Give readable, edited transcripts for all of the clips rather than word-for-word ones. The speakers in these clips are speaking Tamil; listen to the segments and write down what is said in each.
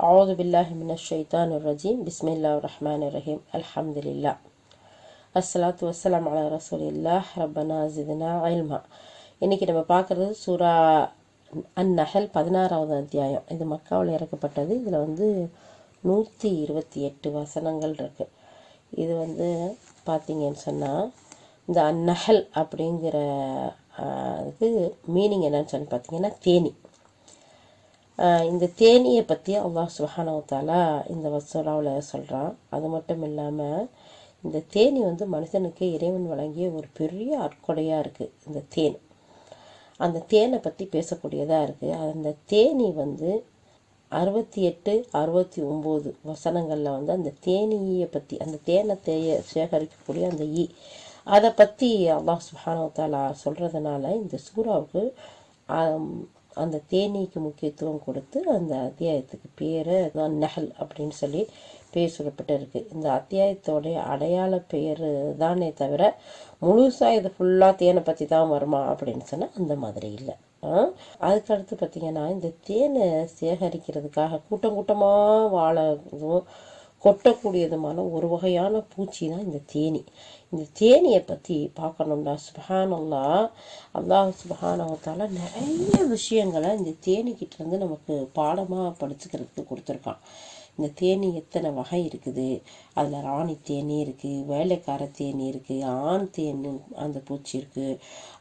أعوذ بالله من الشيطان الرجيم بسم الله الرحمن الرحيم الحمد لله الصلاة والسلام على رسول الله ربنا زدنا علما. இன்னைக்கு நம்ம பார்க்குறது சூரா அந்நஹல் 16வது அத்தியாயம். இது மக்காவில் இறக்கப்பட்டது. இதில் 128 வசனங்கள் இருக்குது. இது பார்த்தீங்கன்னு சொன்னால் இந்த அந்நஹல் அப்படிங்கிற இதுக்கு மீனிங் என்னன்னு சொல்லி பார்த்தீங்கன்னா தேனி. இந்த தேனியை பற்றி அல்லாஹ் சுப்ஹானஹு வ தஆலா இந்த சூராவில் சொல்கிறான். அது மட்டும் இல்லாமல் இந்த தேனி மனுஷனுக்கு இறைவன் வழங்கிய ஒரு பெரிய அற்கொடையாக இருக்குது. இந்த தேன், அந்த தேனை பற்றி பேசக்கூடியதாக இருக்குது. அந்த தேனி 68, 69 வசனங்களில் அந்த தேனியை பற்றி, அந்த தேனை சேகரிக்கக்கூடிய அந்த அதை பற்றி அல்லாஹ் சுப்ஹானஹு வ தஆலா சொல்கிறதுனால இந்த சூறாவுக்கு அந்த தேனீக்கு முக்கியத்துவம் கொடுத்து அந்த அத்தியாயத்துக்கு பேர் நஹல் அப்படின்னு சொல்லி பேர் சொல்லப்பட்டு இருக்குது. இந்த அத்தியாயத்தோடைய அடையாள பெயர் தானே தவிர முழுசாக இது ஃபுல்லாக தேனை பற்றி தான் வருமா அப்படின்னு சொன்னால் அந்த மாதிரி இல்லை. அதுக்கடுத்து பார்த்திங்கன்னா இந்த தேனை சேகரிக்கிறதுக்காக கூட்டம் கூட்டமாக வாழதும் கொட்டக்கூடியதுமான ஒரு வகையான பூச்சி தான் இந்த தேனி. இந்த தேனியை பற்றி பார்க்கணும்னா சுப்ஹானல்லாஹ், அல்லாஹ் சுப்ஹானஹு வ தஆலா நிறைய விஷயங்களை இந்த தேனிக்கிட்டேருந்து நமக்கு பாடமாக படிச்சுக்கிறதுக்கு கொடுத்துருக்கான். இந்த தேனி எத்தனை வகை இருக்குது, அதில் ராணி தேனி இருக்குது, வேலைக்கார தேனி இருக்குது, ஆண் தேனி அந்த பூச்சி இருக்குது.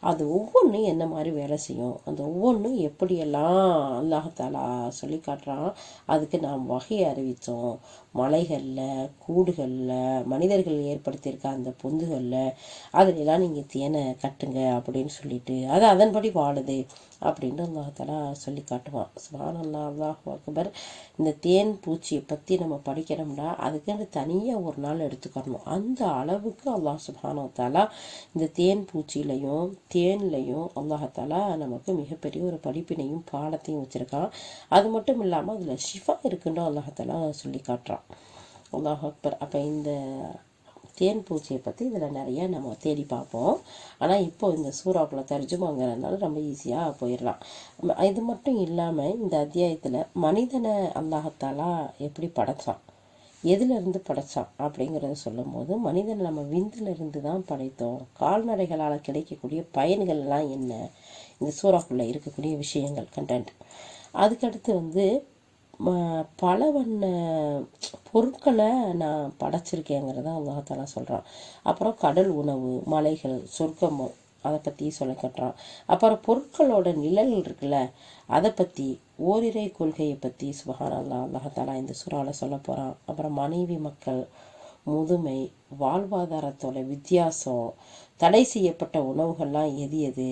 அது ஒவ்வொன்றும் என்ன மாதிரி வேலை செய்யும், அந்த ஒவ்வொன்றும் எப்படியெல்லாம் அல்லாஹ் தஆலா சொல்லி காட்டுறான். அதுக்கு நாம் வகை அறிவித்தோம். மலைகளில், கூடுகளில், மனிதர்கள் ஏற்படுத்தியிருக்க அந்த பொந்துகளில் அதிலெல்லாம் நீங்கள் தேனை கட்டுங்க அப்படின்னு சொல்லிட்டு அது அதன்படி வாழுது அப்படின்னு அல்லாஹ் தஆலா சொல்லி காட்டுவான். சுப்ஹானல்லாஹ், அல்லாஹு அக்பர். இந்த தேன் பூச்சியை பற்றி நம்ம படிக்கணும்னா அதுக்கு தனியாக ஒரு நாள் எடுத்துக்கணும். அந்த அளவுக்கு அல்லாஹ் சுப்ஹானஹு வ தஆலா இந்த தேன் பூச்சியிலையும் தேன்லையும் அல்லாஹ் தஆலா நமக்கு மிகப்பெரிய ஒரு படிப்பினையும் பாடத்தையும் வச்சுருக்கான். அது மட்டும் இல்லாமல் அதில் ஷிஃபா இருக்குன்னு அல்லாஹ் தஆலா சொல்லி காட்டுறான். அல்லாஹு அக்பர். அப்போ இந்த தேன் பூச்சியை பற்றி இதில் நிறைய நம்ம தேடி பார்ப்போம். ஆனால் இப்போ இந்த சூறாக்குள்ள தர்ஜுமாங்கிறதுனால ரொம்ப ஈஸியாக போயிடலாம். இது மட்டும் இல்லாமல் இந்த அத்தியாயத்தில் மனிதனை அல்லாஹ் தஆலா எப்படி படைச்சான், எதிலிருந்து படைச்சான் அப்படிங்கிறத சொல்லும் போது மனிதனை நம்ம விந்திலிருந்து தான் படைத்தோம். கால்நடைகளால் கிடைக்கக்கூடிய பயன்கள்லாம் என்ன, இந்த சூறாக்குள்ளே இருக்கக்கூடிய விஷயங்கள் கண்டென்ட். அதுக்கடுத்து பல வண்ண பொருட்களை நான் படைச்சிருக்கேங்கிறத அல்லாஹ் தஆலா சொல்கிறான். அப்புறம் கடல் உணவு, மலைகள், சொர்க்கமும் அதை பற்றி சொல்ல கட்டுறான். அப்புறம் பொருட்களோட நிழல் இருக்குல்ல, அதை பற்றி ஓரிரை கொள்கையை பற்றி சுப்ஹானல்லாஹ் அல்லாஹ் தஆலா இந்த சூறாவில் சொல்ல போகிறான். அப்புறம் மனைவி மக்கள், முதுமை, வாழ்வாதாரத்தோட வித்தியாசம், தடை செய்யப்பட்ட உணவுகள்லாம் எது எது,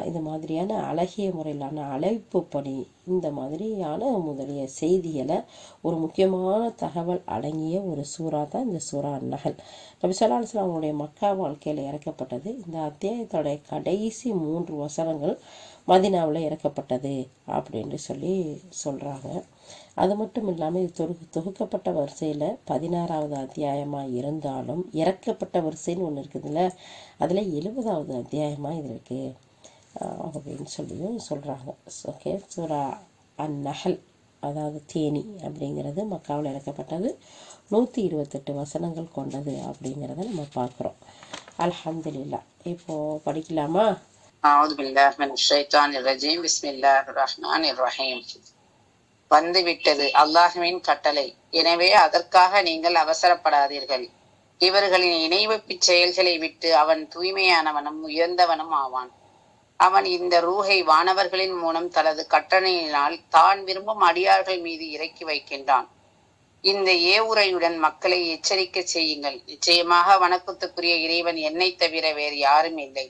இது மாதிரியான அழகிய முறையிலான அழைப்பு பணி, இந்த மாதிரியான முதலிய செய்திகளை ஒரு முக்கியமான தகவல் அடங்கிய ஒரு சூறா தான் இந்த சூரா அந்நஹல். நபி ஸல்லல்லாஹு அலைஹி வஸல்லம் அவங்களுடைய மக்கா வாழ்க்கையில் இறக்கப்பட்டது. இந்த அத்தியாயத்தோடைய கடைசி 3 வசனங்கள் மதீனாவில் இறக்கப்பட்டது அப்படின்னு சொல்லி சொல்கிறாங்க. அது மட்டும் இல்லாமல் இது தொகுக்கப்பட்ட வரிசையில் 16வது அத்தியாயமாக இருந்தாலும் இறக்கப்பட்ட வரிசைன்னு ஒன்று இருக்குதுல்ல, அதில் 70வது அத்தியாயமாக இது இருக்குது அப்படின்னு சொல்லியும் சொல்கிறாங்க. ஓகே, சூரா அந்நஹல் அதாவது தேனி அப்படிங்கிறது மக்காவில் இறக்கப்பட்டது. 128 வசனங்கள் கொண்டது அப்படிங்கிறத நம்ம பார்க்குறோம். அல்ஹம்துலில்லாஹ். இப்போது படிக்கலாமா? அஊது பில்லாஹி மினஷ் ஷைத்தானிர் ரஜீம். பிஸ்மில்லாஹிர் ரஹ்மானிர் ரஹீம். வந்துவிட்டது அல்லாஹ்வின் கட்டளை, எனவே அதற்காக நீங்கள் அவசரப்படாதீர்கள். இவர்களின் இணைவெப்பிச் செயல்களை விட்டு அவன் தூய்மையானவனும் உயர்ந்தவனும் ஆவான். அவன் இந்த ரூஹை வானவர்களின் மூலம் தனது கட்டளையினால் தான் விரும்பும் அடியார்கள் மீது இறக்கி வைக்கின்றான். இந்த ஏவுரையுடன் மக்களை எச்சரிக்கை செய்யுங்கள். நிச்சயமாக வணக்கத்துக்குரிய இறைவன் என்னை தவிர வேறு யாரும் இல்லை.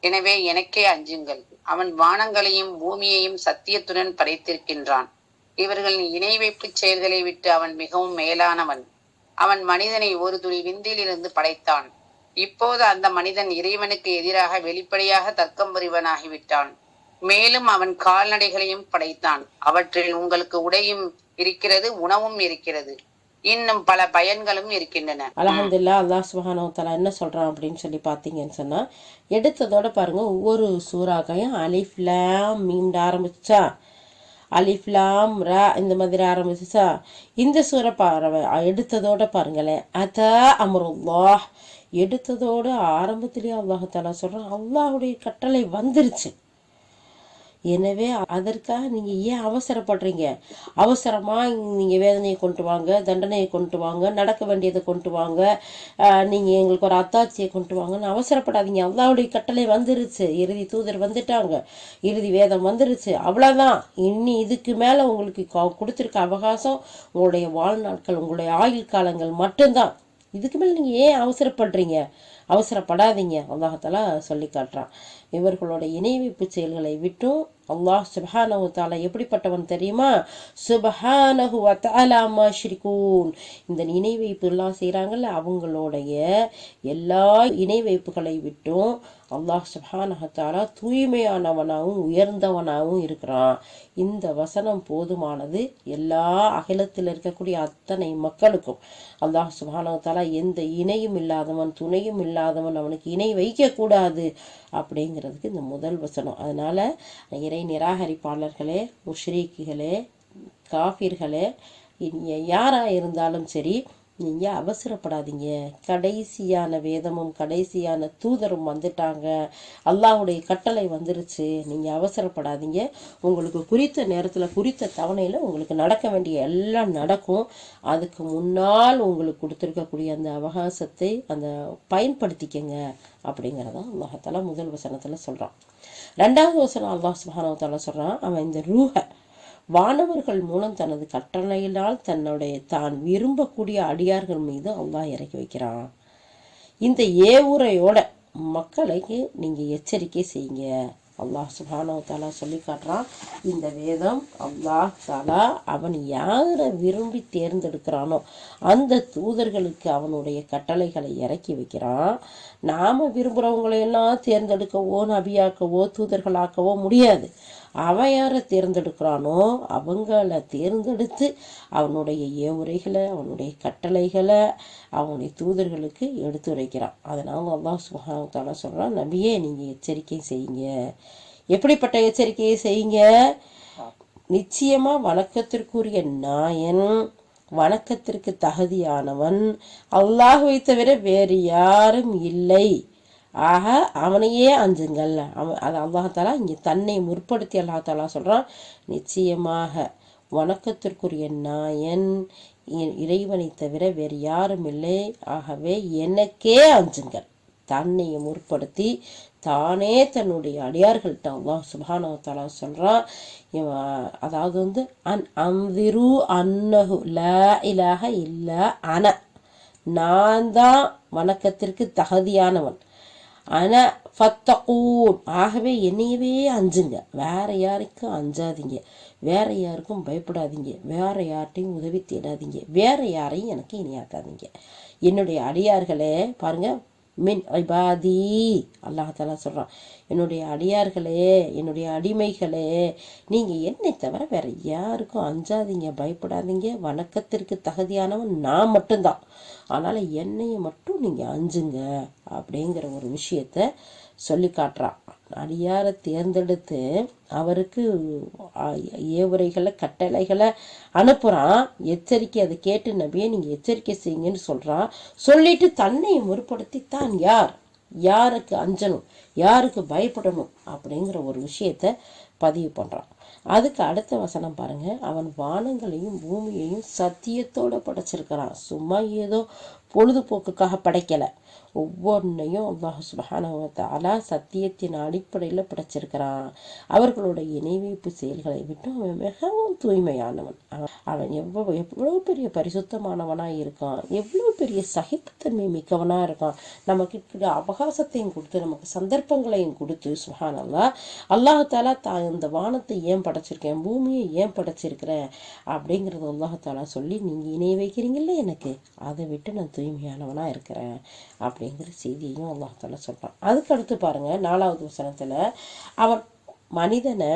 எனவே எனக்கே அஞ்சுங்கள். அவன் வானங்களையும் பூமியையும் சத்தியத்துடன் படைத்திருக்கின்றான். இவர்களின் இணை வைப்பு செயல்களை விட்டு அவன் மிகவும் மேலானவன். அவன் மனிதனை ஒரு துளி விந்திலிருந்து படைத்தான். இப்போது அந்த மனிதன் இறைவனுக்கு எதிராக வெளிப்படையாக தர்க்கம் புரிவனாகிவிட்டான். மேலும் அவன் கால்நடைகளையும் படைத்தான். அவற்றில் உங்களுக்கு உடையும் இருக்கிறது, உணவும் இருக்கிறது, இன்னும் பல பயன்களும் இருக்கின்றன. அல்ஹம்துலில்லாஹ். அல்லாஹ் சுப்ஹானஹு வ தஆலா என்ன சொல்கிறான் அப்படின்னு சொல்லி பார்த்தீங்கன்னு சொன்னால், எடுத்ததோட பாருங்கள், ஒவ்வொரு சூறாக்கையும் அலிஃப் லாம் மீம் ஆரம்பிச்சா அலிஃப்லாம் ரா இந்த மாதிரி ஆரம்பிச்சுச்சா. இந்த சூரை எடுத்ததோட பாருங்களேன், அதா அம்ருல்லாஹ் எடுத்ததோட ஆரம்பத்திலேயே அல்லாஹாலா சொல்கிறான், அல்லாஹுடைய கட்டளை வந்துருச்சு. எனவே அதற்காக நீங்கள் ஏன் அவசரப்படுறீங்க? அவசரமாக நீங்கள் வேதனையை கொண்டு வாங்க, தண்டனையை கொண்டு வாங்க, நடக்க வேண்டியதை கொண்டு வாங்க, நீங்கள் எங்களுக்கு ஒரு அத்தாட்சியை கொண்டு வாங்கன்னு அவசரப்படாதீங்க. அல்லாஹ்வுடைய கட்டளை வந்துருச்சு, இறுதி தூதர் வந்துட்டாங்க, இறுதி வேதம் வந்துருச்சு, அவ்வளோதான். இனி இதுக்கு மேலே உங்களுக்கு கொடுத்துருக்க அவகாசம் உங்களுடைய வாழ்நாட்கள், உங்களுடைய ஆயுள் காலங்கள் மட்டும்தான். இதுக்கு மேலே நீங்கள் ஏன் அவசரப்படுறீங்க? அவசரப்படாதீங்க அல்லாஹாலா சொல்லி காட்டுறான். இவர்களோட இணை வைப்பு செயல்களை விட்டும் அல்லாஹ் சுப்ஹானஹு தஆலா எப்படிப்பட்டவன் தெரியுமா? சுப்ஹானஹு வ தஆலா மா யுஷ்ரிகூன். இந்த இணை வைப்பு எல்லாம் செய்கிறாங்கல்ல, அவங்களுடைய எல்லா இணை வைப்புகளை விட்டும் அல்லாஹ் சுப்ஹானஹு தஆலா தூய்மையானவனாகவும் உயர்ந்தவனாகவும் இருக்கிறான். இந்த வசனம் போதுமானது எல்லா அகிலத்தில் இருக்கக்கூடிய அத்தனை மக்களுக்கும். அல்லாஹ் சுப்ஹானஹு தஆலா எந்த இணையும் இல்லாதவன், துணையும் இல்லாதவன், அவனுக்கு இணை வைக்கக்கூடாது அப்படிங்கிறதுக்கு இந்த முதல் வசனம். அதனால இறை நிராகரிப்பாளர்களே, முஷ்ரீக்குகளே, காஃபிர்களே, யாராக இருந்தாலும் சரி, நீங்கள் அவசரப்படாதீங்க. கடைசியான வேதமும் கடைசியான தூதரும் வந்துட்டாங்க, அல்லாஹ்வுடைய கட்டளை வந்துருச்சு. நீங்கள் அவசரப்படாதீங்க. உங்களுக்கு குறித்த நேரத்தில் குறித்த தவணையில் உங்களுக்கு நடக்க வேண்டிய எல்லாம் நடக்கும். அதுக்கு முன்னால் உங்களுக்கு கொடுத்துருக்கக்கூடிய அந்த அவகாசத்தை அந்த பயன்படுத்திக்கங்க அப்படிங்கிறதான் அல்லாஹாலா முதல் வசனத்தில் சொல்கிறான். ரெண்டாவது வசனம் அல்லாஹ் சுப்ஹானஹு தஆலா சொல்கிறான், அவன் இந்த ரூஹ வானவர்கள் மூலம் தனது கட்டளையினால் தான் விரும்பக்கூடிய அடியார்கள் மீது அல்லாஹ் இறக்கி வைக்கிறான். இந்த ஏவுரையோட மக்களுக்கு நீங்கள் எச்சரிக்கை செய்யுங்க. அல்லாஹ் சுப்ஹானஹு தஆலா சொல்லி காட்டுறான், இந்த வேதம் அல்லாஹ் தஆலா அவன் யாரை விரும்பி தேர்ந்தெடுக்கிறானோ அந்த தூதர்களுக்கு அவனுடைய கட்டளைகளை இறக்கி வைக்கிறான். நாம் விரும்புகிறவங்களையெல்லாம் தேர்ந்தெடுக்கவோ நபியாக்கவோ தூதர்களாக்கவோ முடியாது. அவன் யாரை தேர்ந்தெடுக்கிறானோ அவங்கள தேர்ந்தெடுத்து அவனுடைய ஏவுரைகளை, அவனுடைய கட்டளைகளை அவனுடைய தூதர்களுக்கு எடுத்துரைக்கிறான். அதனால் அல்லாஹ் சுப்ஹானஹு தஆலா சொல்கிறான், நபியே நீங்கள் எச்சரிக்கை செய்யுங்க. எப்படிப்பட்ட எச்சரிக்கையை செய்யுங்க? நிச்சயமாக வணக்கத்திற்குரிய நாயன், வணக்கத்திற்கு தகுதியானவன் அல்லாஹ்வை தவிர வேறு யாரும் இல்லை. ஆக அவனையே அஞ்சுங்கள். அது அல்லாஹாலா இங்கே தன்னை முற்படுத்தி அல்லாஹாலா சொல்கிறான், நிச்சயமாக வணக்கத்திற்குரிய நாயன் இறைவனை தவிர வேறு யாரும் இல்லை, ஆகவே எனக்கே அஞ்சுங்கள். தன்னை முற்படுத்தி தானே தன்னுடைய அடியார்கள்ட்ட அல்லாஹ் சுப்ஹானஹு தஆலா சொல்கிறான். அதாவது அன்திரு அன்னஹு லா இலாஹ இல்லா அன, நான் தான் வணக்கத்திற்கு தகுதியானவன். ஆனால் ஃபத்தகூன், ஆகவே என்னையவே அஞ்சுங்க. வேற யாருக்கும் அஞ்சாதீங்க, வேற யாருக்கும் பயப்படாதீங்க, வேற யார்ட்டையும் உதவி தேடாதீங்க, வேற யாரையும் எனக்கு இணையாக்காதீங்க. என்னுடைய அடியார்களே பாருங்க, மின் இபாதி அல்லாஹாலா சொல்கிறான், என்னுடைய அடியார்களே, என்னுடைய அடிமைகளே, நீங்கள் என்னை தவிர வேற யாருக்கும் அஞ்சாதீங்க, பயப்படாதீங்க. வணக்கத்திற்கு தகுதியானவன் நான் மட்டும்தான், அதனால் என்னையை மட்டும் நீங்கள் அஞ்சுங்க அப்படிங்கிற ஒரு விஷயத்த சொல்லி காட்டுறான். அடியாரை தேர்ந்தெடுத்து அவருக்கு ஏவுரைகளை கட்டளைகளை அனுப்புகிறான். எச்சரிக்கை அதை கேட்டு நபியே நீங்கள் எச்சரிக்கை செய்யுங்கன்னு சொல்கிறான். சொல்லிட்டு தன்னை முற்படுத்தி தான் யாருக்கு அஞ்சணும், யாருக்கு பயப்படணும் அப்படிங்கிற ஒரு விஷயத்த பதிவு பண்ணுறான். அதுக்கு அடுத்த வசனம் பாருங்க, அவன் வானங்களையும் பூமியையும் சத்தியத்தோடு படைச்சிருக்கிறான். சும்மா ஏதோ பொழுதுபோக்குக்காக படைக்கலை. ஒவ்வொன்றையும் அல்லாஹ் சுப்ஹானஹு வ தஆலா சத்தியத்தின் அடிப்படையில் படைச்சிருக்கிறான். அவர்களோட இணைவைப்பு செயல்களை விட்டு அவன் மிகவும் தூய்மையானவன். அவன் எவ்வளோ பெரிய பரிசுத்தமானவனாக இருக்கான், எவ்வளோ பெரிய சகிப்புத்தன்மை மிக்கவனாக இருக்கான். நமக்கு அவகாசத்தையும் கொடுத்து நமக்கு சந்தர்ப்பங்களையும் கொடுத்து சுப்ஹானல்லாஹ் அல்லாஹ் தஆலா இந்த வானத்தை ஏன் படைச்சிருக்கேன், பூமியை ஏன் படைச்சிருக்கிறேன் அப்படிங்கிறது அல்லாஹ் தஆலா சொல்லி, நீங்கள் இணை வைக்கிறீங்கல்ல எனக்கு, அதை விட்டு நான் தூய்மையானவனாக இருக்கிறேன் அப்படிங்கிற செய்தியையும் அல்லாஹ் தஆலா சொல்கிறான். அதுக்கு அடுத்து பாருங்க, 4வது வசனத்தில் அவன் மனிதனை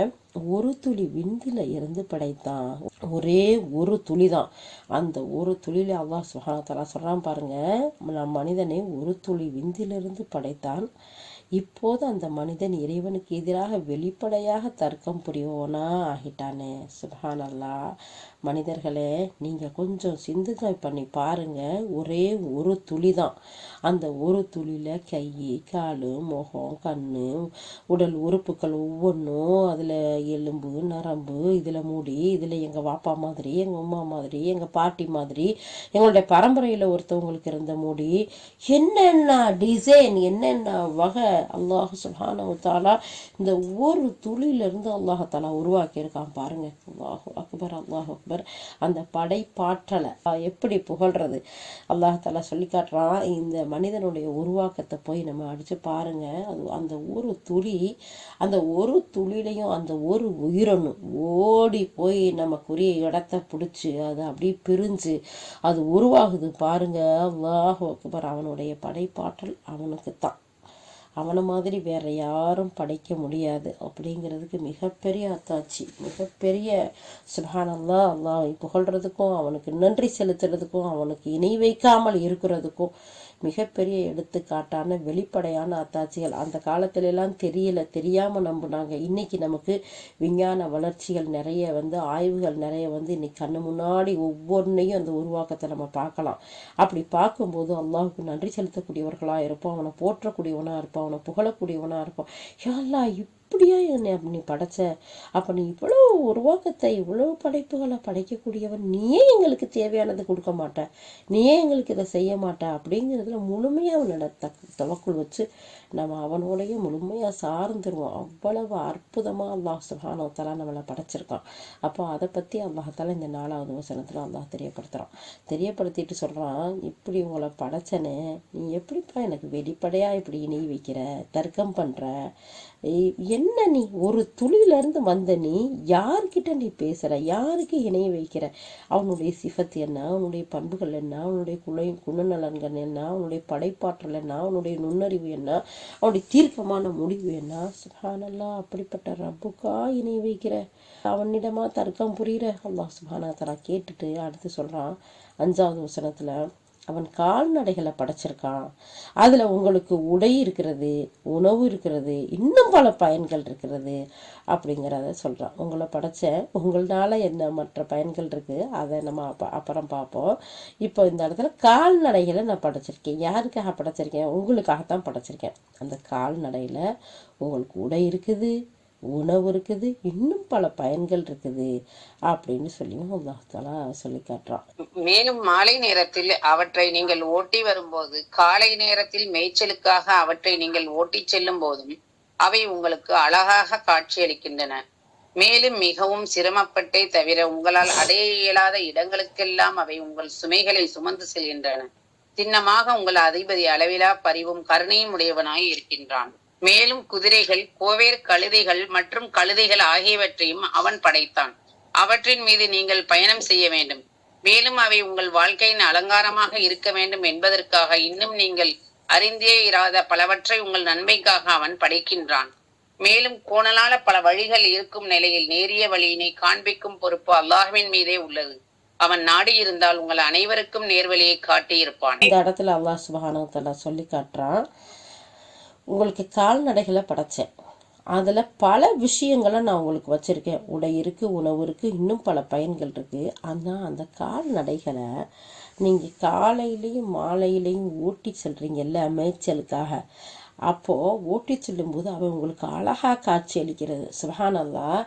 ஒரு துளி விந்தில இருந்து படைத்தான். ஒரே ஒரு துளி தான், அந்த ஒரு துளியில அல்லாஹ் சுப்ஹானஹு வ தஆலா சொல்கிறான் பாருங்க, நம் மனிதனை ஒரு துளி விந்திலிருந்து படைத்தான். இப்போது அந்த மனிதன் இறைவனுக்கு எதிராக வெளிப்படையாக தர்க்கம் புரிவோனா ஆகிட்டானே. சுப்ஹானல்லாஹ். மனிதர்களே, நீங்கள் கொஞ்சம் சிந்தனை பண்ணி பாருங்க. ஒரே ஒரு துளி தான். அந்த ஒரு துளியில் கை, கால், முகம், கண், உடல் உறுப்புகள் ஒவ்வொன்றும், அதில் எலும்பு, நரம்பு, இதில் முடி, இதில் எங்கள் வாப்பா மாதிரி, எங்கள் அம்மா மாதிரி, எங்கள் பாட்டி மாதிரி, எங்களுடைய பரம்பரையில் ஒருத்தவங்களுக்கு இருந்த முடி, என்னென்ன டிசைன், என்னென்ன வகை அல்லாஹ் சுப்ஹானஹு வ தஆலா இந்த ஒரு துளியிலிருந்து அல்லாஹாலா உருவாக்கியிருக்கான் பாருங்க. அல்லாஹு அக்பர், அல்லாஹு அக்பர். அந்த படைப்பாற்றலை எப்படி புகழ்றது. அல்லாஹாலா சொல்லி காட்டுறான். இந்த மனிதனுடைய உருவாக்கத்தை போய் நம்ம அடிச்சு பாருங்க. அது அந்த ஒரு துளி, அந்த ஒரு துளிலையும் அந்த ஒரு உயிரணு ஓடி போய் நமக்குரிய இடத்த பிடிச்சி அது அப்படியே பிரிஞ்சு அது உருவாகுது பாருங்க. அல்லாஹ் அக்பர். அவனுடைய படைப்பாற்றல் அவனுக்கு தான். அவனை மாதிரி வேற யாரும் படைக்க முடியாது அப்படிங்கிறதுக்கு மிகப்பெரிய அத்தாட்சி, மிகப்பெரிய சுப்ஹானல்லாஹ். அல்லாஹ் புகழ்றதுக்கும் அவனுக்கு நன்றி செலுத்துறதுக்கும் அவனுக்கு இணை வைக்காமல் இருக்கிறதுக்கும் மிகப்பெரிய எடுத்துக்காட்டான வெளிப்படையான அத்தாட்சிகள். அந்த காலத்திலெல்லாம் தெரியல, தெரியாமல் நம்பினாங்க. இன்னைக்கு நமக்கு விஞ்ஞான வளர்ச்சிகள் நிறைய ஆய்வுகள் நிறைய இன்னைக்கு கண்ணு முன்னாடி ஒவ்வொன்றையும் அந்த உருவாக்கத்தை நம்ம பார்க்கலாம். அப்படி பார்க்கும்போது அல்லாஹுக்கு நன்றி செலுத்தக்கூடியவர்களாக இருப்போம், அவனை போற்றக்கூடியவனாக இருப்போம், அவனை புகழக்கூடியவனாக இருப்போம். யா அல்லாஹ், இப்படியா என்னை நீ படைச்ச? அப்போ நீ இவ்வளோ உருவாக்கத்தை, இவ்வளோ படைப்புகளை படைக்கக்கூடியவன், நீயே எங்களுக்கு தேவையானது கொடுக்க மாட்ட, நீயே எங்களுக்கு இதை செய்ய மாட்ட அப்படிங்கிறதுல முழுமையாக அவனோட தவக்குள் வச்சு நம்ம அவனோடைய முழுமையாக சார்ந்துருவோம். அவ்வளவு அற்புதமாக அல்லாஹ் சுப்ஹானஹு வ தஆலா நம்மளை படைச்சிருக்கான். அப்போ அதை பற்றி அல்லாஹாலா இந்த 4வது வசனத்தில் அல்லாஹ் தெரியப்படுத்துகிறான். தெரியப்படுத்திட்டு சொல்கிறான், இப்படி உங்களை படைச்சனே, நீ எப்படிப்பா எனக்கு வெளிப்படையாக இப்படி இணை வைக்கிற, தர்க்கம் பண்ணுற? என்ன நீ ஒரு துளியிலேருந்து வந்த நீ யார்கிட்ட நீ பேசுகிற, யாருக்கு இணைய வைக்கிற? அவனுடைய சிஃபத் என்ன, அவனுடைய பண்புகள் என்ன, அவனுடைய குணநலன்கள் என்ன, அவனுடைய படைப்பாற்றல் என்ன, அவனுடைய நுண்ணறிவு என்ன, அவனுடைய தீர்க்கமான முடிவு என்ன? சுப்ஹானல்லாஹ். அப்படிப்பட்ட ரப்புக்கா இணைய வைக்கிற, அவனிடமா தர்க்கம் புரிகிற? அல்லாஹ் சுப்ஹானஹு வ தஆலா கேட்டுட்டு அடுத்து சொல்கிறான் 5வது வசனத்தில், அவன் கால்நடைகளை படைச்சிருக்கான், அதில் உங்களுக்கு உடை இருக்கிறது, உணவு இருக்கிறது, இன்னும் பல பயன்கள் இருக்கிறது அப்படிங்கிறத சொல்கிறான். உங்களை படைச்ச, உங்களால் என்ன மற்ற பயன்கள் இருக்குது அதை நம்ம அப்புறம் பார்ப்போம். இப்போ இந்த இடத்துல கால்நடைகளை நான் படைச்சிருக்கேன். யாருக்காக படைச்சிருக்கேன்? உங்களுக்காகத்தான் படைச்சிருக்கேன். அந்த கால்நடையில் உங்களுக்கு உடை இருக்குது, உணவு இருக்குது, இன்னும் பல பயன்கள் இருக்குது அப்படின்னு சொல்லி அல்லாஹ் தஆலா சொல்லி காட்டுறான். மேலும் மாலை நேரத்தில் அவற்றை நீங்கள் ஓட்டி வரும்போது, காலை நேரத்தில் மேய்ச்சலுக்காக அவற்றை நீங்கள் ஓட்டி செல்லும் போதும் அவை உங்களுக்கு அழகாக காட்சியளிக்கின்றன. மேலும் மிகவும் சிரமப்பட்டே தவிர உங்களால் அடைய இயலாத இடங்களுக்கெல்லாம் அவை உங்கள் சுமைகளை சுமந்து செல்கின்றன. சின்னமாக உங்கள் அதிபதி அளவிலா பரிவும் கருணையும் உடையவனாய் இருக்கின்றான். மேலும் குதிரைகள், கோவேறு கழுதைகள் மற்றும் கழுதைகள் ஆகியவற்றையும் அவன் படைத்தான். அவற்றின் மீது நீங்கள் பயணம் செய்ய வேண்டும். மேலும் அவை உங்கள் வாழ்க்கையின் அலங்காரமாக இருக்க வேண்டும் என்பதற்காக இன்னும் நீங்கள் அறிந்தே இராத பலவற்றை உங்கள் நன்மைக்காக அவன் படைக்கின்றான். மேலும் கோணலான பல வழிகள் இருக்கும் நிலையில் நேரிய வழியினை காண்பிக்கும் பொறுப்பு அல்லாஹ்வின் மீதே உள்ளது. அவன் நாடி இருந்தால் உங்கள் அனைவருக்கும் நேர்வழியை காட்டியிருப்பான். இந்த இடத்துல அல்லாஹ் சுப்ஹானஹு வ தஆலா சொல்லி காட்டுறான், உங்களுக்கு கால்நடைகளை படைச்சேன், அதில் பல விஷயங்களை நான் உங்களுக்கு வச்சுருக்கேன். உடை இருக்குது, உணவு இருக்குது, இன்னும் பல பயன்கள் இருக்குது. ஆனால் அந்த கால்நடைகளை நீங்கள் காலையிலையும் மாலையிலையும் ஓட்டி செல்கிறீங்கல்ல மேய்ச்சலுக்காக, அப்போது ஓட்டி செல்லும்போது அவன் உங்களுக்கு அழகாக காட்சி அளிக்கிறது. சுப்ஹானல்லாஹ்.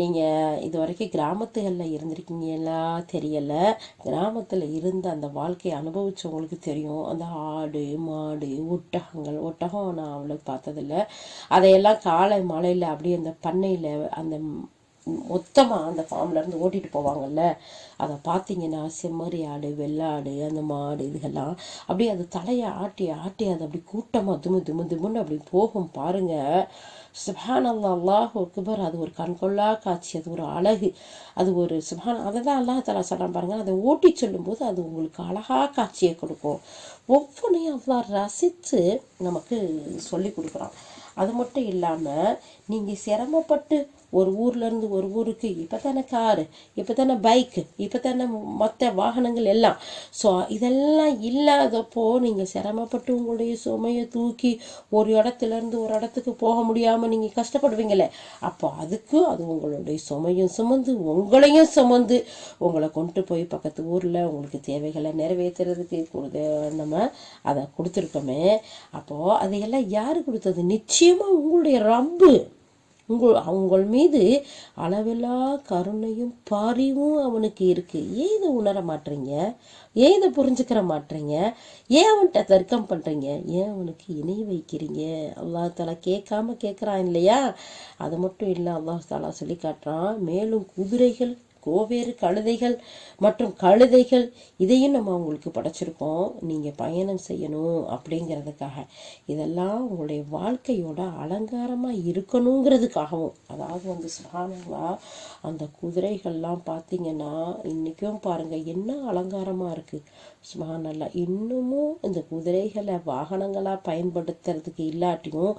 நீங்கள் இது வரைக்கும் கிராமத்துகளில் இருந்திருக்கீங்களா தெரியலை. கிராமத்தில் இருந்த அந்த வாழ்க்கையை அனுபவித்தவங்களுக்கு தெரியும். அந்த ஆடு, மாடு, ஒட்டகம் நான் அவ்வளோ பார்த்ததில்ல. அதையெல்லாம் காலை மாலையில் அப்படியே அந்த பண்ணையில் அந்த மொத்தமாக அந்த ஃபார்ம்லேருந்து ஓட்டிகிட்டு போவாங்கல்ல, அதை பார்த்தீங்கன்னா செம்மறி ஆடு, வெள்ளாடு, அந்த மாடு, இதுகெல்லாம் அப்படியே அது தலையை ஆட்டி ஆட்டி அது அப்படி கூட்டமாக திமுன்னு அப்படி போகும் பாருங்கள். சுப்ஹானல்லாஹ், அல்லாஹு அக்பர். அது ஒரு கண்கொள்ளா காட்சி, அது ஒரு அழகு, அது ஒரு அதை தான் அல்லாஹ் தஆலா சொல்கிறான் பாருங்கள். அதை ஓட்டி சொல்லும்போது அது உங்களுக்கு அழகாக காட்சியை கொடுக்கும். ஒவ்வொன்றையும் அல்லாஹ் ரசித்து நமக்கு சொல்லி கொடுக்குறான். அது மட்டும் இல்லாமல் நீங்கள் சிரமப்பட்டு ஒரு ஊர்லேருந்து ஒரு ஊருக்கு இப்போ தானே காரு, இப்போ தானே பைக்கு, இப்போ தானே மற்ற வாகனங்கள் எல்லாம். ஸோ இதெல்லாம் இல்லாதப்போ நீங்கள் சிரமப்பட்டு உங்களுடைய சுமையை தூக்கி ஒரு இடத்துலேருந்து ஒரு இடத்துக்கு போக முடியாமல் நீங்கள் கஷ்டப்படுவீங்களே, அப்போ அதுக்கு அது உங்களுடைய சுமையும் சுமந்து உங்களையும் சுமந்து உங்களை கொண்டு போய் பக்கத்து ஊரில் உங்களுக்கு தேவைகளை நிறைவேற்றுறதுக்கு நம்ம அதை கொடுத்துருக்கோமே. அப்போது அதையெல்லாம் யார் கொடுத்தது? நிச்சயமாக உங்களுடைய ரப்பு. உங்கள் மீது அளவில்லா கருணையும் பரிவும் அவனுக்கு இருக்கு. ஏன் இதை உணர மாட்டீங்க? ஏன் இதை புரிஞ்சுக்கிற மாட்டீங்க? ஏன் அவன்கிட்ட தர்க்கம் பண்றீங்க? ஏன் அவனுக்கு இணை வைக்கிறீங்க? அல்லாஹ் தாலா கேட்குறான் இல்லையா? அது மட்டும் இல்லை, அல்லாஹ் தாலா சொல்லி காட்டுறான், மேலும் குதிரைகள், கோவேறு கழுதைகள் மற்றும் கழுதைகள் இதையும் நம்ம அவங்களுக்கு படைச்சிருக்கோம், நீங்கள் பயணம் செய்யணும் அப்படிங்கிறதுக்காக. இதெல்லாம் உங்களுடைய வாழ்க்கையோட அலங்காரமாக இருக்கணுங்கிறதுக்காகவும். அதாவது சுப்ஹானல்லாஹ், அந்த குதிரைகள்லாம் பார்த்தீங்கன்னா இன்றைக்கும் பாருங்கள் என்ன அலங்காரமாக இருக்குது. சுப்ஹானல்லாஹ், இன்னமும் இந்த குதிரைகளை வாகனங்களாக பயன்படுத்துறதுக்கு இல்லாட்டியும்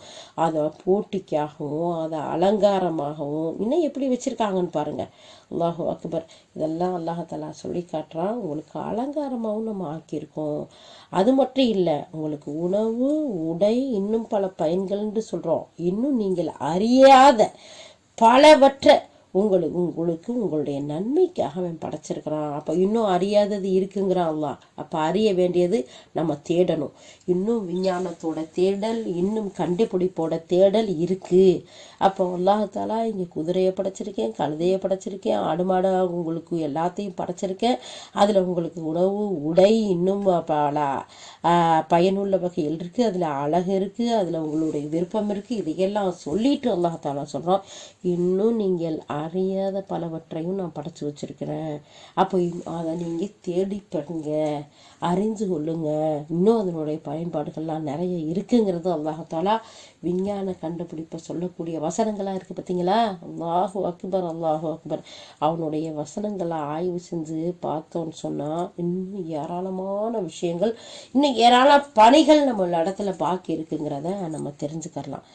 அதை போட்டிக்காகவும் அதை அலங்காரமாகவும் இன்னும் எப்படி வச்சுருக்காங்கன்னு பாருங்கள். அல்லாஹு அக்பர். இதெல்லாம் அல்லாஹாலா சொல்லி காட்டுறான். உங்களுக்கு அலங்காரமாகவும் நம்ம ஆக்கியிருக்கோம். அது மட்டும் இல்லை, உங்களுக்கு உணவு, உடை, இன்னும் பல பயன்கள்னு சொல்கிறோம். இன்னும் நீங்கள் அறியாத பலவற்றை உங்களுக்கு உங்களுடைய நன்மைக்காக அவன் படைச்சிருக்கிறான். அப்போ இன்னும் அறியாதது இருக்குங்கிறான் அல்லாஹ். அப்போ அறிய வேண்டியது நம்ம தேடணும். இன்னும் விஞ்ஞானத்தோட தேடல், இன்னும் கண்டுபிடிப்போட தேடல் இருக்குது. அப்போ அல்லாஹாலா இங்கே குதிரையை படைச்சிருக்கேன், கழுதையை படைச்சிருக்கேன், ஆடு மாடை உங்களுக்கு எல்லாத்தையும் படைச்சிருக்கேன். அதில் உங்களுக்கு உணவு, உடை, இன்னும் பல பயனுள்ள வகையில் இருக்குது. அதில் அழகு இருக்குது, அதில் உங்களுடைய விருப்பம் இருக்குது. இதையெல்லாம் சொல்லிட்டு அல்லாஹாலா சொல்கிறோம், இன்னும் நீங்கள் அறியாத பலவற்றையும் நான் படைச்சி வச்சிருக்கிறேன். அப்போ அதை நீங்கள் தேடி பண்ணுங்க, அறிந்து கொள்ளுங்க. இன்னும் அதனுடைய பயன்பாடுகள்லாம் நிறைய இருக்குங்கிறது அல்லாஹாலா விஞ்ஞான கண்டுபிடிப்பை சொல்லக்கூடிய வசனங்களாக இருக்குது. பார்த்தீங்களா? அல்லாஹு அக்பர், அல்லாஹு அக்பர். அவனுடைய வசனங்களை ஆய்வு செஞ்சு பார்த்தோன்னு சொன்னால் இன்னும் ஏராளமான விஷயங்கள், இன்னும் ஏராளமான பணிகள் நம்ம இடத்துல பாக்கி இருக்குங்கிறத நம்ம தெரிஞ்சுக்கலாம்.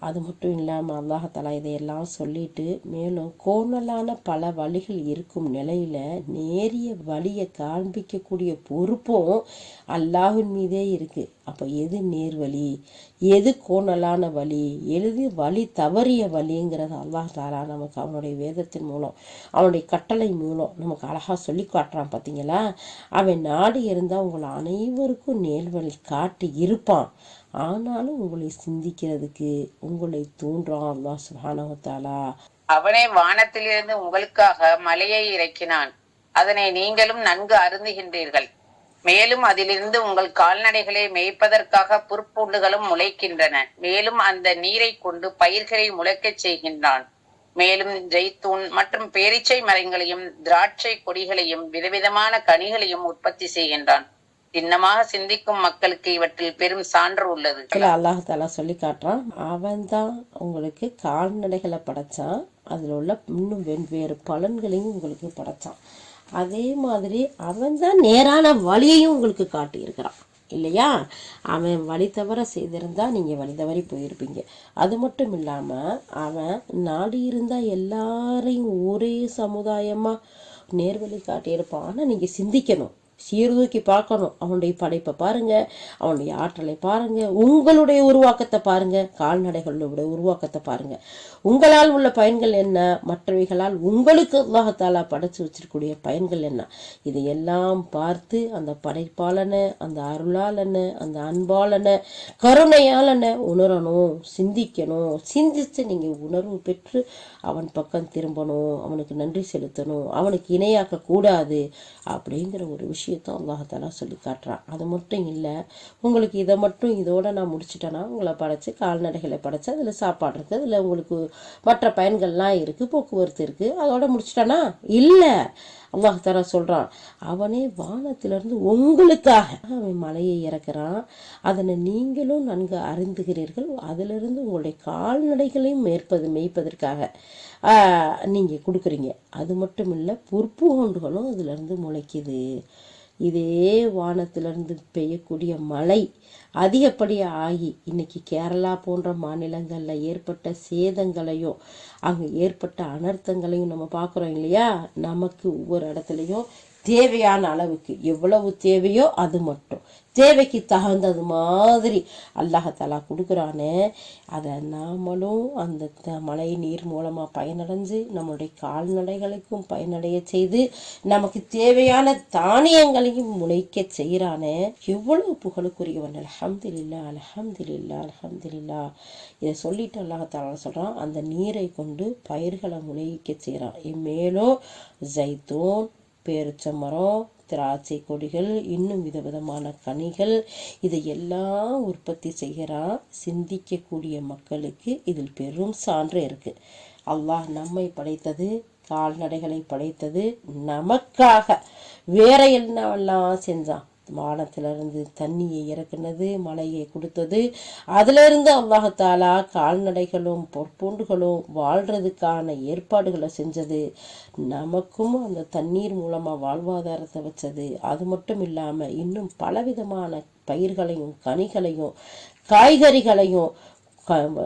அது மட்டும் இல்லாமல் அல்லாஹாலா இதையெல்லாம் சொல்லிட்டு மேலும் கோணலான பல வழிகள் இருக்கும் நிலையில் நேரிய வழியை காண்பிக்கக்கூடிய பொறுப்பும் அல்லாஹ்வின் மீதே இருக்குது. அப்போ எது நேர்வழி, எது கோணலான வழி, எது வழி தவறிய வழிங்கிறத அல்லாஹாலா நமக்கு அவனுடைய வேதத்தின் மூலம், அவனுடைய கட்டளை மூலம் நமக்கு அழகாக சொல்லி காட்டுறான். பார்த்தீங்களா? அவன் நாடு இருந்தால் உங்களை அனைவருக்கும் நேர்வழி காட்டி இருப்பான். ஆனாலும் உங்களை சிந்திக்கிறதுக்கு உங்களை தூண்டுறான் அல்லாஹ் சுப்ஹானஹு தஆலா. அவனே வானத்திலிருந்து உங்களுக்காக மலையை இறக்கினான், அதனை நீங்களும் நன்கு அருந்துகின்றீர்கள். மேலும் அதிலிருந்து உங்கள் கால்நடைகளை மேய்ப்பதற்காக புற்பூண்டுகளும் முளைக்கின்றன. மேலும் அந்த நீரை கொண்டு பயிர்களை முளைக்கச் செய்கின்றான். மேலும் ஜெய்தூன் மற்றும் பேரிச்சை மரங்களையும் திராட்சை கொடிகளையும் விதவிதமான கனிகளையும் உற்பத்தி செய்கின்றான். சின்னமாக சிந்திக்கும் மக்களுக்கு இவற்றில் பெரும் சான்று உள்ளது. அல்லாஹாலா சொல்லி காட்டுறான், அவன் தான் உங்களுக்கு கால்நடைகளை படைச்சான், அதில் உள்ள இன்னும் வெவ்வேறு பலன்களையும் உங்களுக்கு படைச்சான். அதே மாதிரி அவன் தான் நேரான வழியையும் உங்களுக்கு காட்டியிருக்கிறான் இல்லையா? அவன் வழி தவற செய்திருந்தா நீங்கள் வழி தவறி போயிருப்பீங்க. அது மட்டும் இல்லாமல் அவன் நாடு இருந்தால் எல்லாரையும் ஒரே சமுதாயமாக நேர்வழி காட்டியிருப்பான். ஆனால் நீங்கள் சிந்திக்கணும், சீர்தூக்கி பார்க்கணும். அவனுடைய படைப்பை பாருங்க, அவனுடைய ஆற்றலை பாருங்க, உங்களுடைய உருவாக்கத்தை பாருங்க, கால்நடைகளுடைய உருவாக்கத்தை பாருங்க. உங்களால் உள்ள பயன்கள் என்ன, மற்றவைகளால் உங்களுக்கு அல்லாஹாலா படைச்சு வச்சிருக்கூடிய பயன்கள் என்ன, இதையெல்லாம் பார்த்து அந்த படைப்பாளனை, அந்த அருளாளனை, அந்த அன்பாளனை, கருணையாளனை உணரணும், சிந்திக்கணும். சிந்தித்து நீங்கள் உணர்வு பெற்று அவன் பக்கம் திரும்பணும், அவனுக்கு நன்றி செலுத்தணும், அவனுக்கு இணையாக்க கூடாது அப்படிங்கிற ஒரு விஷயத்தை அல்லாஹாலா சொல்லி காட்டுறான். அது மட்டும் இல்லை, உங்களுக்கு இதை மட்டும் இதோட நான் முடிச்சிட்டேன்னா உங்களை படைச்சு கால்நடைகளை படைச்சு அதில் சாப்பாடு இருக்குது, அதில் உங்களுக்கு மற்ற பயன்கள்லாம் இருக்குது, போக்குவரத்து இருக்குது, அதோட முடிச்சிட்டானா? இல்லை. அல்லாஹாலா சொல்கிறான், அவனே வானத்திலிருந்து உங்களுக்காக அவன் மலையை இறக்குறான், அதனை நீங்களும் நன்கு அறிந்துகிறீர்கள், அதிலிருந்து உங்களுடைய கால்நடைகளையும் மேய்ப்பதற்காக நீங்கள் கொடுக்குறீங்க. அது மட்டும் இல்லை, புற்பூண்டுகளும் அதுலேருந்து முளைக்குது. இதே வானத்திலிருந்து பெய்யக்கூடிய மழை அதிகப்படியாக ஆகி இன்னைக்கு கேரளா போன்ற மாநிலங்களில் ஏற்பட்ட சேதங்களையும் அங்கே ஏற்பட்ட அனர்த்தங்களையும் நம்ம பார்க்குறோம் இல்லையா. நமக்கு ஒவ்வொரு இடத்துலையும் தேவையான அளவுக்கு எவ்வளவு தேவையோ அது மட்டும் தேவைக்கு தகுந்தது மாதிரி அல்லாஹாலா கொடுக்குறானே, அதை நாமளும் அந்த மழை நீர் மூலமாக பயனடைஞ்சு நம்மளுடைய கால்நடைகளுக்கும் பயனடைய செய்து நமக்கு தேவையான தானியங்களையும் முளைக்க செய்கிறானே, எவ்வளவு புகழுக்குரியவன். அல்ஹம்துலில்லா அல்ஹம்துலில்லா அல்ஹம்துலில்லா. இதை சொல்லிட்டு அல்லாஹாலா சொல்கிறான், அந்த நீரை கொண்டு பயிர்களை முளைக்க செய்கிறான். இம்மேலும் ஜைத்தூன், பேரிச்ச மரம், திராட்சை கொடிகள், இன்னும் விதவிதமான கனிகள், இதையெல்லாம் உற்பத்தி செய்கிறான். சிந்திக்கக்கூடிய மக்களுக்கு இதில் பெரும் சான்று இருக்கு. அல்லாஹ் நம்மை படைத்தது, கால்நடைகளை படைத்தது நமக்காக. வேற என்னவெல்லாம் செஞ்சான்? வானத்திலிருந்து தண்ணியை இறக்குனது, மழையை கொடுத்தது, அதிலிருந்து அல்லாஹாலா கால்நடைகளும் பொற்பூண்டுகளும் வாழ்றதுக்கான ஏற்பாடுகளை செஞ்சது, நமக்கும் அந்த தண்ணீர் மூலமாக வாழ்வாதாரத்தை வச்சது. அது மட்டும் இல்லாமல் இன்னும் பலவிதமான பயிர்களையும் கனிகளையும் காய்கறிகளையும்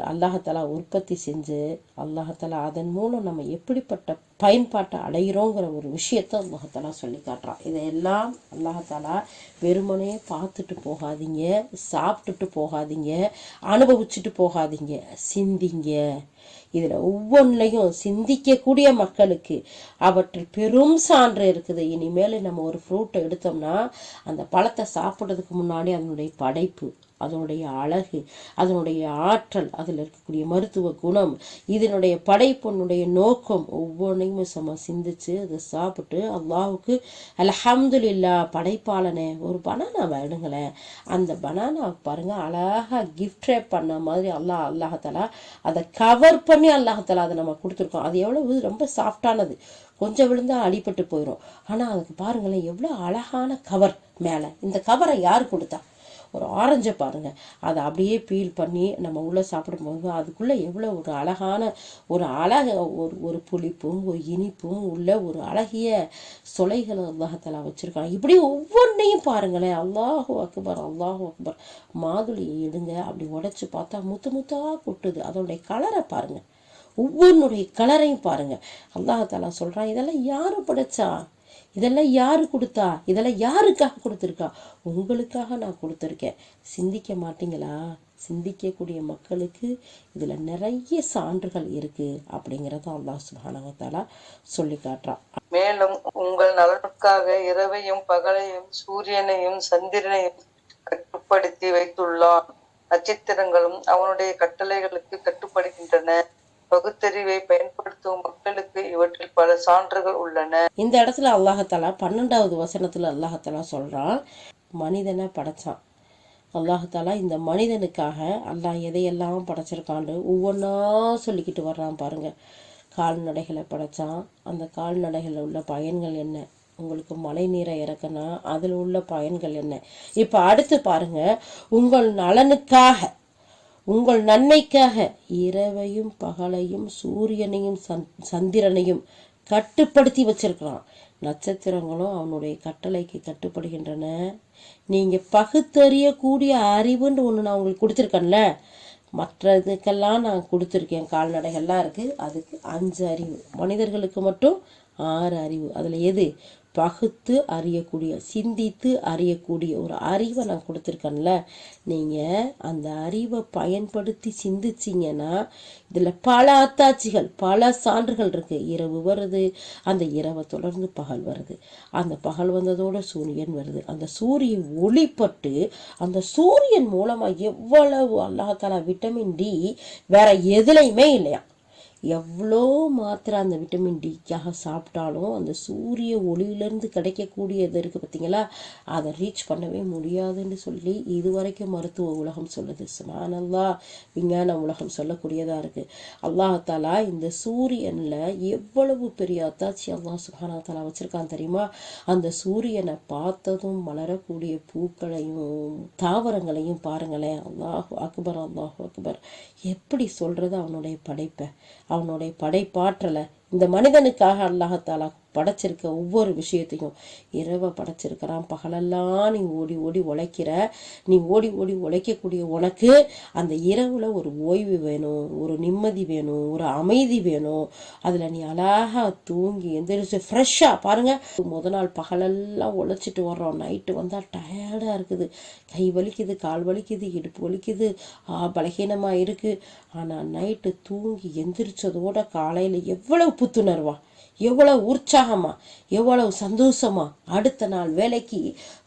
அல்லாஹாலா உற்பத்தி செஞ்சு அல்லாஹாலா அதன் மூலம் நம்ம எப்படிப்பட்ட பயன்பாட்டை அடைகிறோங்கிற ஒரு விஷயத்த அல்லாஹாலா சொல்லி காட்டுறான். இதையெல்லாம் அல்லாஹாலா வெறுமனே பார்த்துட்டு போகாதீங்க, சாப்பிட்டுட்டு போகாதீங்க, அனுபவிச்சுட்டு போகாதீங்க, சிந்திங்க. இதில் ஒவ்வொன்றையும் சிந்திக்கக்கூடிய மக்களுக்கு அவற்றில் பெரும் சான்று இருக்குது. இனிமேல் நம்ம ஒரு ஃப்ரூட்டை எடுத்தோம்னா அந்த பழத்தை சாப்பிட்றதுக்கு முன்னாடி அதனுடைய படைப்பு, அதனுடைய அழகு, அதனுடைய ஆற்றல், அதில் இருக்கக்கூடிய மருத்துவ குணம், இதனுடைய படைப்பினுடைய நோக்கம் ஒவ்வொன்றையும் சிந்திச்சு அதை சாப்பிட்டு அல்லாஹுக்கு அல்ஹம்துலில்லா படைப்பாளனே ஒரு பனானா எடுங்களேன். அந்த பனானா பாருங்க அழகாக கிஃப்ட் ரேப் பண்ண மாதிரி அல்லாஹாலா அதை கவர் பண்ணி அல்லாஹாலா அதை நம்ம கொடுத்துருக்கோம். அது எவ்வளவு ரொம்ப சாஃப்டானது, கொஞ்சம் விழுந்தால் அடிபட்டு போயிடும். ஆனால் அதுக்கு பாருங்களேன் எவ்வளோ அழகான கவர். மேலே இந்த கவரை யார் கொடுத்தா? ஒரு ஆரஞ்சை பாருங்கள், அதை அப்படியே பீல் பண்ணி நம்ம உள்ளே சாப்பிடும்போது அதுக்குள்ளே எவ்வளோ ஒரு அழகான ஒரு புளிப்பும் ஒரு இனிப்பும் உள்ள ஒரு அழகிய சொலைகளை அல்லாஹாலா வச்சுருக்காங்க. இப்படி ஒவ்வொன்றையும் பாருங்களேன். அல்லாஹு அக்பர் அல்லாஹு அக்பர். மாதுளையை எடுங்க, அப்படி உடைச்சி பார்த்தா முத்து முத்தாக கொட்டுது. அதோடைய கலரை பாருங்கள், ஒவ்வொன்றுடைய கலரையும் பாருங்கள். அல்லாஹாலா சொல்கிறான், இதெல்லாம் யாரு படைச்சா? இதெல்லாம் யாரு கொடுத்தா? இதெல்லாம் யாருக்காக கொடுத்துருக்கா? உங்களுக்காக நான் கொடுத்துருக்கேன். சிந்திக்க மாட்டீங்களா? சிந்திக்கக்கூடிய மக்களுக்கு இதில் நிறைய சான்றுகள் இருக்கு அப்படிங்கிறத அல்லாஹ் சுப்ஹானஹு வ தஆலா சொல்லி காட்டுறான். மேலும் உங்கள் நலனுக்காக இரவையும் பகலையும் சூரியனையும் சந்திரனையும் கட்டுப்படுத்தி வைத்துள்ளான். நட்சத்திரங்களும் அவனுடைய கட்டளைகளுக்கு கட்டுப்படுகின்றன. பகுத்தறிவை பயன்படுத்தும் மக்களுக்கு இவற்றில் பல சான்றுகள் உள்ளன. இந்த இடத்துல அல்லாஹாலா 12வது வசனத்துல அல்லாஹாலா சொல்றான், மனிதனை படைச்சான். அல்லாஹாலா இந்த மனிதனுக்காக அல்லாஹ் எதையெல்லாம் படைச்சிருக்கான்னு ஒவ்வொன்றா சொல்லிக்கிட்டு வர்றான் பாருங்க. கால்நடைகளை படைச்சான், அந்த கால்நடைகளில் உள்ள பயன்கள் என்ன? உங்களுக்கு மழை நீரை இறக்குனா அதில் உள்ள பயன்கள் என்ன? இப்போ அடுத்து பாருங்க, உங்கள் நலனுக்காக உங்கள் நன்மைக்காக இரவையும் பகலையும் சூரியனையும் சந்திரனையும் கட்டுப்படுத்தி வச்சிருக்கிறான். நட்சத்திரங்களும் அவனுடைய கட்டளைக்கு கட்டுப்படுகின்றன. நீங்கள் பகுத்தறியக்கூடிய அறிவுன்னு ஒன்று நான் உங்களுக்கு கொடுத்துருக்கேன்ல, மற்றதுக்கெல்லாம் நான் கொடுத்துருக்கேன். கால்நடைகள்லாம் இருக்குது, அதுக்கு 5 அறிவு. மனிதர்களுக்கு மட்டும் 6 அறிவு. அதில் எது பகுத்து அறியக்கூடிய, சிந்தித்து அறியக்கூடிய ஒரு அறிவை நான் கொடுத்துருக்கேன்ல, நீங்கள் அந்த அறிவை பயன்படுத்தி சிந்திச்சிங்கன்னா இதில் பல அத்தாட்சிகள், பல சான்றுகள் இருக்குது. இரவு வருது, அந்த இரவை தொடர்ந்து பகல் வருது, அந்த பகல் வந்ததோட சூரியன் வருது, அந்த சூரியன் ஒளிப்பட்டு அந்த சூரியன் மூலமாக எவ்வளவு அல்லாஹ்தாலா விட்டமின் டி வேற எதுலையுமே இல்லையா. எவ்வளோ மாத்திரை அந்த விட்டமின் டிக்காக சாப்பிட்டாலும் அந்த சூரிய ஒளியிலேருந்து கிடைக்கக்கூடியது இருக்குது பார்த்தீங்களா, அதை ரீச் பண்ணவே முடியாதுன்னு சொல்லி இதுவரைக்கும் மருத்துவ உலகம் சொல்லுது. சுப்ஹானல்லாஹ், விஞ்ஞான உலகம் சொல்லக்கூடியதாக இருக்குது. அல்லாஹாலா இந்த சூரியனில் எவ்வளவு பெரிய அத்தாட்சி அல்லாஹ் சுப்ஹானஹு வ தஆலா வச்சுருக்கான் தெரியுமா? அந்த சூரியனை பார்த்ததும் மலரக்கூடிய பூக்களையும் தாவரங்களையும் பாருங்களேன். அல்லாஹு அக்பர் அல்லாஹு அக்பர். எப்படி சொல்கிறது அவனுடைய படைப்பை, அவனுடைய படைப்பாற்றலை. இந்த மனிதனுக்காக அல்லாஹாலா படைச்சிருக்க ஒவ்வொரு விஷயத்தையும். இரவை படைச்சிருக்கிறான், பகலெல்லாம் நீ ஓடி ஓடி உழைக்கிற, நீ ஓடி ஓடி உழைக்கக்கூடிய உனக்கு அந்த இரவுல ஒரு ஓய்வு வேணும், ஒரு நிம்மதி வேணும், ஒரு அமைதி வேணும். அதில் நீ அழகாக தூங்கி எந்திரிச்சு ஃப்ரெஷ்ஷாக பாருங்க. நாள் பகலெல்லாம் உழைச்சிட்டு வர்றோம், நைட்டு வந்தால் டயர்டாக இருக்குது, கை வலிக்குது, கால் வலிக்குது, இடுப்பு வலிக்குது, பலகீனமாக இருக்குது. ஆனால் நைட்டு தூங்கி எந்திரிச்சதோட காலையில் எவ்வளவு புத்துணர்வா, எவ்வளவு உற்சாகமா, எவ்வளவு சந்தோஷமா அடுத்த நாள் வேலைக்கு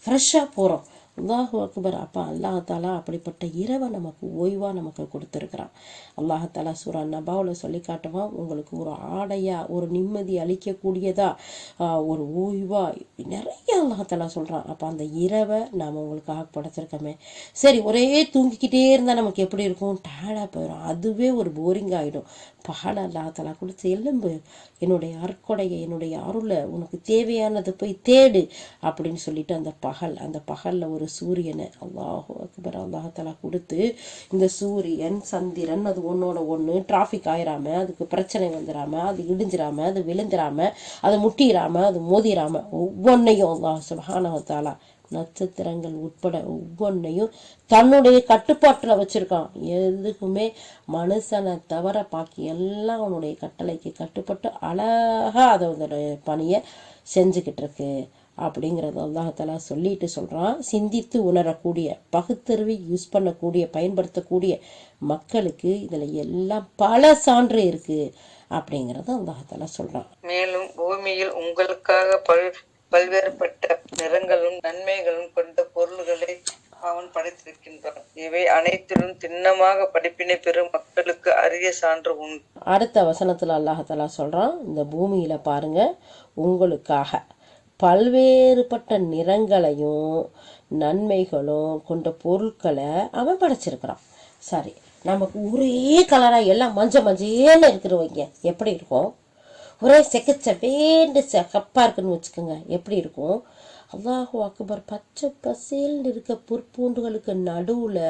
ஃப்ரெஷ்ஷாக போகிறோம். அல்லாஹு அக்பர். அப்பா அல்லாஹாலா அப்படிப்பட்ட இரவை நமக்கு ஓய்வாக நமக்கு கொடுத்துருக்குறான். அல்லாஹாலா சூரா நபாவில் சொல்லி காட்டுவான், உங்களுக்கு ஒரு ஆடையா, ஒரு நிம்மதி அளிக்கக்கூடியதா, ஒரு ஓய்வா நிறைய அல்லாஹாலா சொல்கிறான். அப்போ அந்த இரவை நாம் உங்களுக்காக படைச்சிருக்கோமே. சரி, ஒரே தூங்கிக்கிட்டே இருந்தால் நமக்கு எப்படி இருக்கும்? டயர்டாக போயிடும், அதுவே ஒரு போரிங் ஆகிடும். பகல் அல்லாஹாலா கொடுத்து எலும்பு, என்னுடைய அற்கொடையை, என்னுடைய அருளை, உனக்கு தேவையானதை போய் தேடு அப்படின்னு சொல்லிட்டு அந்த பகலில் ஒரு சூரியனை அல்லாஹு அக்பர் அல்லாஹாலா கொடுத்து, இந்த சூரியன் சந்திரன் அது ஒன்னோட ஒன்று டிராஃபிக் ஆயிராம, அதுக்கு பிரச்சனை வந்துடாம, அது இடிஞ்சிடாம, அது விழுந்துடாம, அது முட்டிடாம, அது மோதிராம ஒவ்வொன்னையும் அல்லாஹ் சுப்ஹானஹு வ தஆலா நட்சத்திரங்கள் உட்பட ஒவ்வொன்றையும் தன்னுடைய கட்டுப்பாட்டில் வச்சிருக்கான். எதுக்குமே மனுஷனை தவிர பாக்கி எல்லாம் அவனுடைய கட்டளைக்கு கட்டுப்பட்டு அழகா அதோடைய பணியை செஞ்சுக்கிட்டு இருக்கு அப்படிங்கிறது அல்லாஹாலா சொல்லிட்டு சொல்கிறான். சிந்தித்து உணரக்கூடிய, பகுத்தறிவை யூஸ் பண்ணக்கூடிய, பயன்படுத்தக்கூடிய மக்களுக்கு இதில் எல்லாம் பல சான்று இருக்குது அப்படிங்கிறத அல்லாஹாலா சொல்கிறான். மேலும் பூமியில் உங்களுக்காக பல்வேறுபட்ட நிறங்களும் நன்மைகளும் கொண்ட பொருள்களை அவன் படைத்திருக்கின்றான். இவை அனைத்திலும் திண்ணமாக படிப்பினை பெறும் மக்களுக்கு அரிய சான்று உண்டு. அடுத்த வசனத்துல அல்லாஹாலா சொல்றான், இந்த பூமியில பாருங்க, உங்களுக்காக பல்வேறுபட்ட நிறங்களையும் நன்மைகளும் கொண்ட பொருட்களை அவன் படைச்சிருக்கிறான். சரி, நமக்கு ஒரே கலரா எல்லாம் மஞ்சேன்னு இருக்கிறவங்க எப்படி இருக்கும்? ஒரே செக்கச்சவேண்டு கப்பா இருக்குன்னு வச்சுக்கோங்க, எப்படி இருக்கும்? அல்லாஹு அக்பர். பச்சை பசேல்னு இருக்க புற்பூண்டுகளுக்கு நடுவில்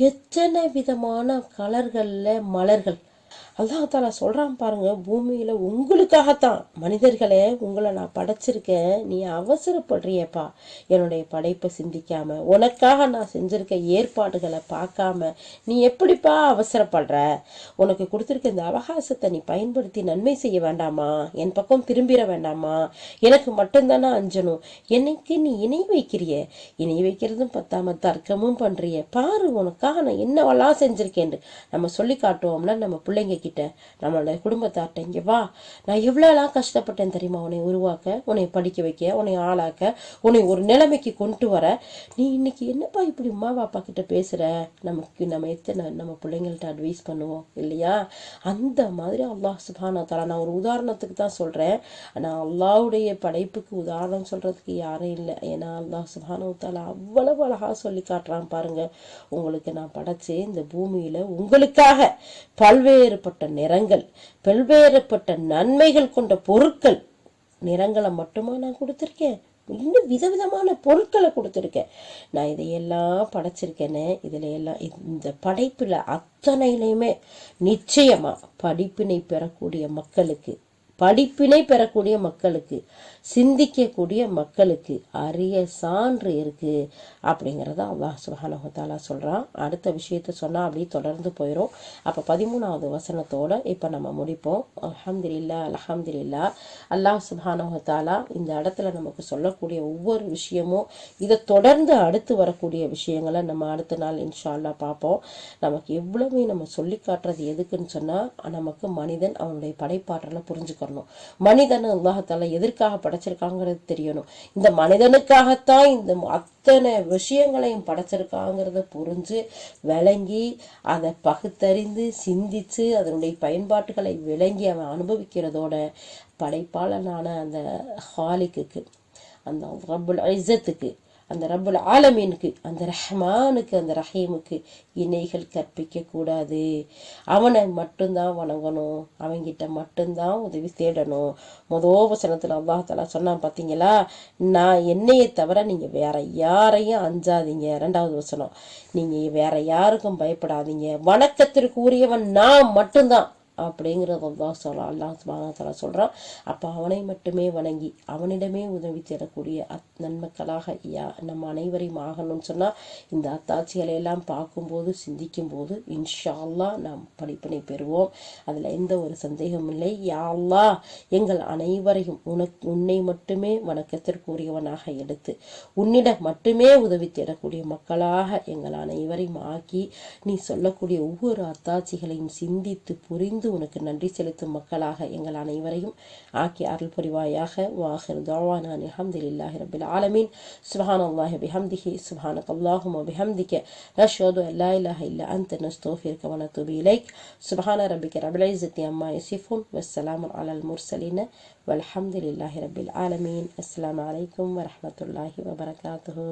எத்தனை விதமான கலர்களில் மலர்கள். அல்லாஹாலா சொல்கிறான் பாருங்க, பூமியில் உங்களுக்காகத்தான் மனிதர்களே உங்களை நான் படைச்சிருக்கேன், நீ அவசரப்படுறியப்பா என்னுடைய படைப்பை சிந்திக்காம, உனக்காக நான் செஞ்சிருக்க ஏற்பாடுகளை பார்க்காம நீ எப்படிப்பா அவசரப்படுற? உனக்கு கொடுத்துருக்க இந்த அவகாசத்தை நீ பயன்படுத்தி நன்மை செய்ய வேண்டாமா? என் பக்கம் திரும்பிட வேண்டாமா? எனக்கு மட்டும்தானே அஞ்சணும், என்னைக்கு நீ இணை வைக்கிறிய, இணை வைக்கிறதும் பத்தாம தர்க்கமும் பண்றிய, பாரு உனக்காக நான் என்னவெல்லாம் செஞ்சிருக்கேன் நம்ம சொல்லி காட்டுவோம்ல நம்ம பிள்ளைங்க கிட்ட, நம்மளோட குடும்பத்தார்ட்ட, இங்க வா நான் எவ்வளோலாம் கஷ்டப்பட்டேன் தெரியுமா உன்னை உருவாக்க, உன்னை படிக்க வைக்க, உன்னை ஆளாக்க, உன்னை ஒரு நிலைமைக்கு கொண்டு வர, நீ இன்னைக்கு என்னப்பா இப்படி உமா பாப்பா கிட்ட பேசுற? நம்ம எத்தனை நம்ம பிள்ளைங்கள்ட்ட அட்வைஸ் பண்ணுவோம் இல்லையா? அந்த மாதிரி அல்லாஹ் சுப்ஹானஹு வ தஆலா, நான் ஒரு உதாரணத்துக்கு தான் சொல்றேன், ஆனால் அல்லாஹ்வுடைய படைப்புக்கு உதாரணம் சொல்றதுக்கு யாரும் இல்லை. ஏன்னா அல்லாஹ் சுப்ஹானஹு வ தஆலா அவ்வளவு அழகா சொல்லி காட்டுறான் பாருங்க. உங்களுக்கு நான் படைச்சே இந்த பூமியில உங்களுக்காக பல்வேறுபட்ட நிறங்கள், பல்வேறுபட்ட நன்மைகள் கொண்ட பொருட்கள், நிறங்களை மட்டுமா நான் கொடுத்துருக்கேன், இன்னும் விதவிதமான பொருட்களை கொடுத்துருக்கேன். நான் இதையெல்லாம் படைச்சிருக்கேனே, இதில் எல்லாம் இந்த படைப்பில் அத்தனையிலையுமே நிச்சயமா படிப்பினை பெறக்கூடிய மக்களுக்கு, சிந்திக்கக்கூடிய மக்களுக்கு அரிய சான்று இருக்கு அப்படிங்கிறத அல்லாஹ் சுப்ஹானஹு வ தஆலா சொல்றான். அடுத்த விஷயத்த சொன்னா அப்படியே தொடர்ந்து போயிடும். அப்ப 13வது வசனத்தோட இப்ப நம்ம முடிப்போம். அல்ஹம்துலில்லாஹ். அல்லாஹ் சுப்ஹானஹு வ தஆலா இந்த இடத்துல நமக்கு சொல்லக்கூடிய ஒவ்வொரு விஷயமும், இதை தொடர்ந்து அடுத்து வரக்கூடிய விஷயங்களை நம்ம அடுத்த நாள் இன்ஷா அல்லாஹ் பார்ப்போம். நமக்கு எவ்வளவு நம்ம சொல்லி காட்டுறது எதுக்குன்னு சொன்னா, நமக்கு மனிதன் அவனுடைய படைப்பாற்றலை புரிஞ்சுக்கணும். மனிதன் அல்லாஹ்தாலா எதற்காக படைச்சிருக்காங்கிறது தெரியணும். இந்த மனிதனுக்காகத்தான் இந்த அத்தனை விஷயங்களையும் படைச்சிருக்காங்கிறத புரிஞ்சு விளங்கி அதை பகுத்தறிந்து சிந்திச்சு அதனுடைய பயன்பாட்டுகளை விளங்கி அவன் அனுபவிக்கிறதோட படைப்பாளனான அந்த ஹாலிக்கு, அந்த ரப்புல் இஸ்ஸத்துக்கு, அந்த ரப்புல் ஆலமீனுக்கு, அந்த ரஹ்மானுக்கு, அந்த ரஹீமுக்கு இணைகள் கற்பிக்க கூடாது. அவனை மட்டும்தான் வணங்கணும், அவங்கிட்ட மட்டும்தான் உதவி தேடணும். வசனத்தில் அல்லாஹ் தஆலா சொன்னான் பார்த்தீங்களா, நான் என்னையை தவிர நீங்கள் வேற யாரையும் அஞ்சாதீங்க. 2வது வசனம், நீங்கள் வேற யாருக்கும் பயப்படாதீங்க, வணக்கத்திற்கு உரியவன் நான் மட்டும்தான், அப்படிங்கிறத அல்லாஹ் சுப்ஹானஹு வ தஆலா சொல்கிறான். அப்போ அவனை மட்டுமே வணங்கி அவனிடமே உதவி தேடக்கூடிய நன்மக்களாக நம்ம அனைவரையும் ஆகணும்னு சொன்னால் இந்த அத்தாட்சிகளை எல்லாம் பார்க்கும்போது சிந்திக்கும்போது இன்ஷா அல்லாஹ் நாம் படிப்பினை பெறுவோம். அதில் எந்த ஒரு சந்தேகமும் இல்லை. யா அல்லாஹ் எங்கள் அனைவரையும் உன்னை மட்டுமே வணக்கத்திற்குரியவனாக எடுத்து உன்னிடம் மட்டுமே உதவி தேடக்கூடிய மக்களாக எங்கள் அனைவரையும் ஆக்கி நீ சொல்லக்கூடிய ஒவ்வொரு அத்தாட்சிகளையும் சிந்தித்து புரிந்து உனக்கு நன்றி செலுத்தும் மக்களாக எங்கள் அனைவரையும் ஆக்கி அருள் புரிவாயாக. வாஹிர் தஅவானா அல்ஹம்துலில்லாஹி ரப்பில் ஆலமீன். சுப்ஹானல்லாஹி பிஹம்திஹி சுப்ஹானக அல்லாஹும்ம பிஹம்திக நஷ்ஹது அன் லா இலாஹ இல்லா அன்த நஸ்தக்ஃபிருக வ நத்தூபு இலைக். சுப்ஹான ரப்பிக ரப்பில் இஸ்ஸத்தி அம்மா யசிஃபூன் வஸ்ஸலாமு அலல் முர்சலீன் வல்ஹம்துலில்லாஹி ரப்பில் ஆலமீன். அஸ்ஸலாமு அலைக்கும் வரஹ்மத்துல்லாஹி வபரகாத்துஹு.